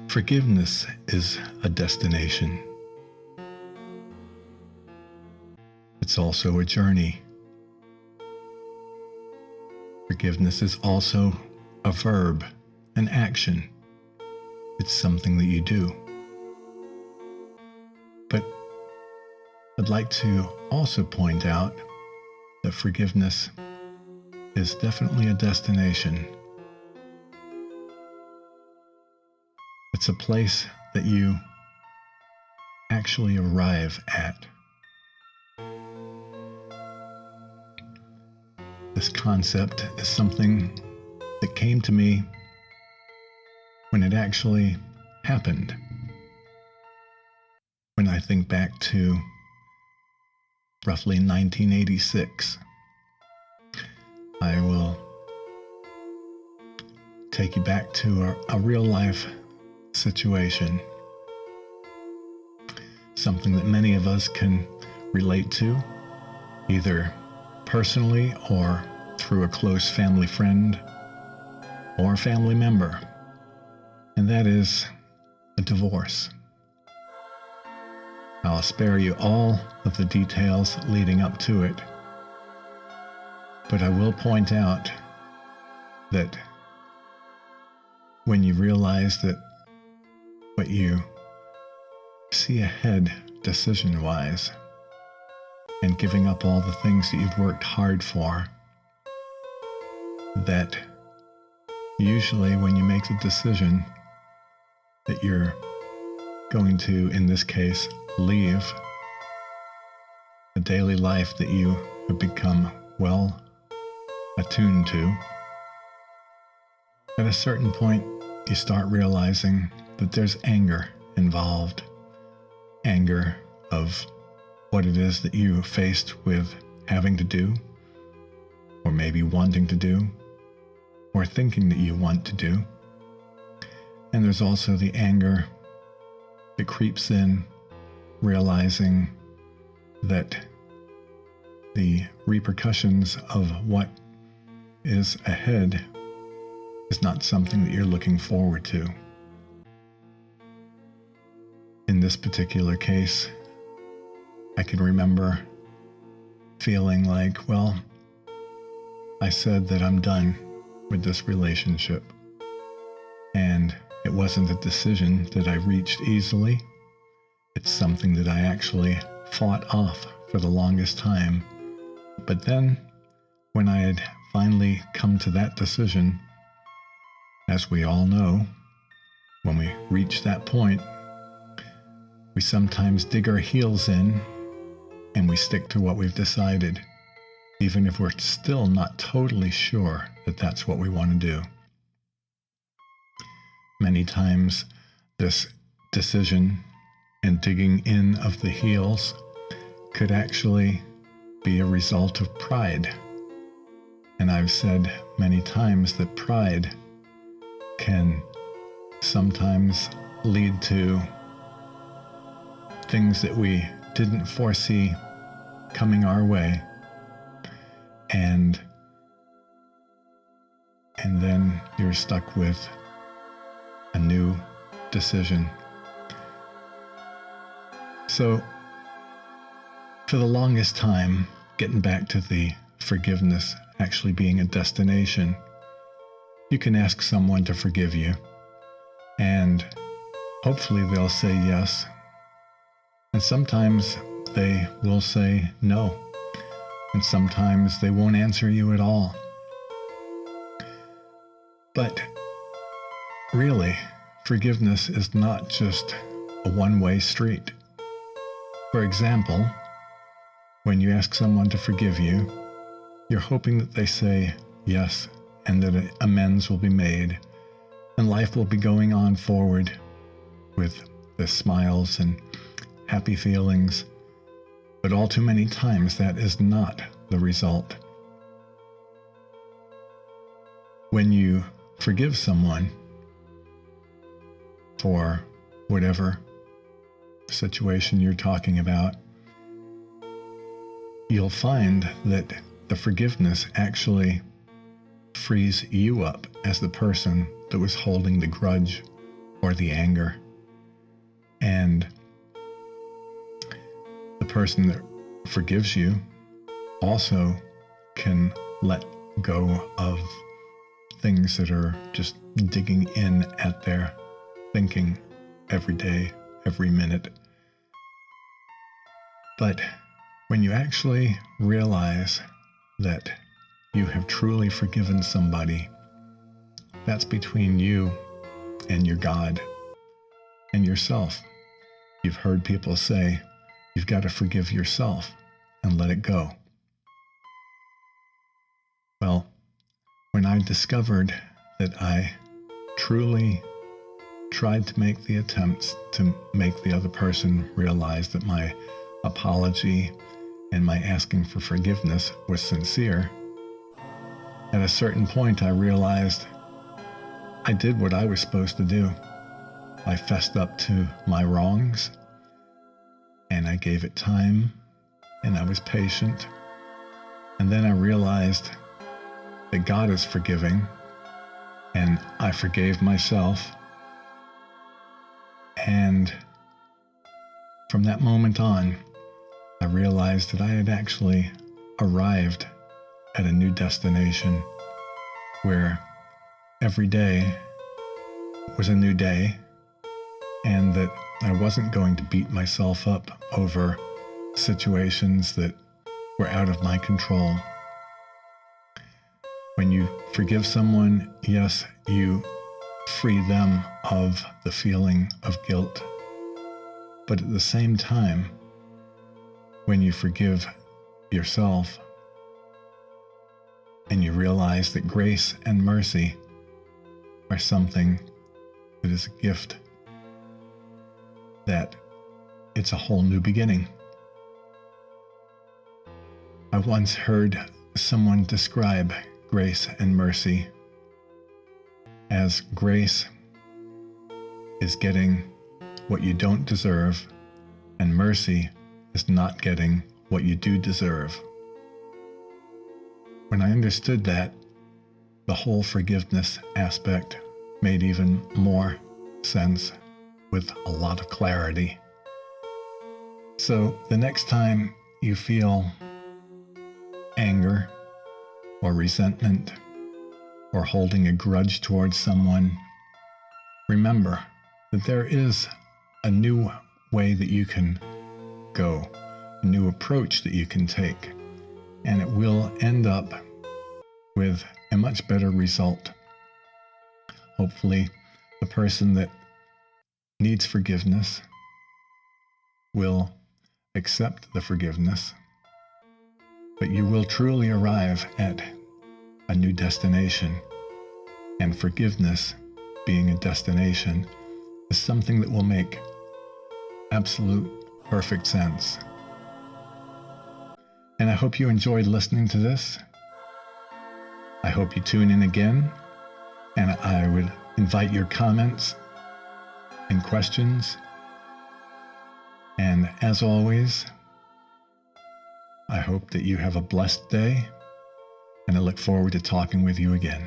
Forgiveness is a destination. It's also a journey. Forgiveness is also a verb, an action. It's something that you do. But I'd like to also point out that forgiveness is definitely a destination. It's a place that you actually arrive at. This concept is something that came to me when it actually happened. When I think back to roughly 1986, I will take you back to a real life situation, something that many of us can relate to, either personally or through a close family friend or family member, and that is a divorce. I'll spare you all of the details leading up to it, but I will point out that when you realize that what you see ahead decision-wise and giving up all the things that you've worked hard for, that usually when you make the decision that you're going to, in this case, leave the daily life that you have become well attuned to, at a certain point you start realizing that there's anger involved. Anger of what it is that you faced with having to do, or maybe wanting to do, or thinking that you want to do. And there's also the anger that creeps in, realizing that the repercussions of what is ahead is not something that you're looking forward to. In this particular case, I can remember feeling like, well, I said that I'm done with this relationship. And it wasn't a decision that I reached easily. It's something that I actually fought off for the longest time. But then, when I had finally come to that decision, as we all know, when we reach that point, we sometimes dig our heels in and we stick to what we've decided, even if we're still not totally sure that that's what we want to do. Many times, this decision and digging in of the heels could actually be a result of pride. And I've said many times that pride can sometimes lead to things that we didn't foresee coming our way, and then you're stuck with a new decision. So for the longest time, getting back to the forgiveness actually being a destination, you can ask someone to forgive you, and hopefully they'll say yes. And sometimes they will say no, and sometimes they won't answer you at all. But really, forgiveness is not just a one-way street. For example, when you ask someone to forgive you, you're hoping that they say yes and that amends will be made and life will be going on forward with the smiles and happy feelings. But all too many times that is not the result. When you forgive someone for whatever situation you're talking about, you'll find that the forgiveness actually frees you up as the person that was holding the grudge or the anger. And the person that forgives you also can let go of things that are just digging in at their thinking every day, every minute. But when you actually realize that you have truly forgiven somebody, that's between you and your God and yourself. You've heard people say, you've got to forgive yourself and let it go. Well, when I discovered that I truly tried to make the attempts to make the other person realize that my apology and my asking for forgiveness was sincere, at a certain point I realized I did what I was supposed to do. I fessed up to my wrongs, and I gave it time, and I was patient. And then I realized that God is forgiving, and I forgave myself. And from that moment on, I realized that I had actually arrived at a new destination where every day was a new day, and that I wasn't going to beat myself up over situations that were out of my control. When you forgive someone, yes, you free them of the feeling of guilt. But at the same time, when you forgive yourself and you realize that grace and mercy are something that is a gift, that it's a whole new beginning. I once heard someone describe grace and mercy as grace is getting what you don't deserve, and mercy is not getting what you do deserve. When I understood that, the whole forgiveness aspect made even more sense with a lot of clarity. So the next time you feel anger or resentment or holding a grudge towards someone, remember that there is a new way that you can go, a new approach that you can take, and it will end up with a much better result. Hopefully, the person that needs forgiveness will accept the forgiveness, but you will truly arrive at a new destination. And forgiveness, being a destination, is something that will make absolute perfect sense. And I hope you enjoyed listening to this. I hope you tune in again, and I would invite your comments and questions. And as always, I hope that you have a blessed day, and I look forward to talking with you again.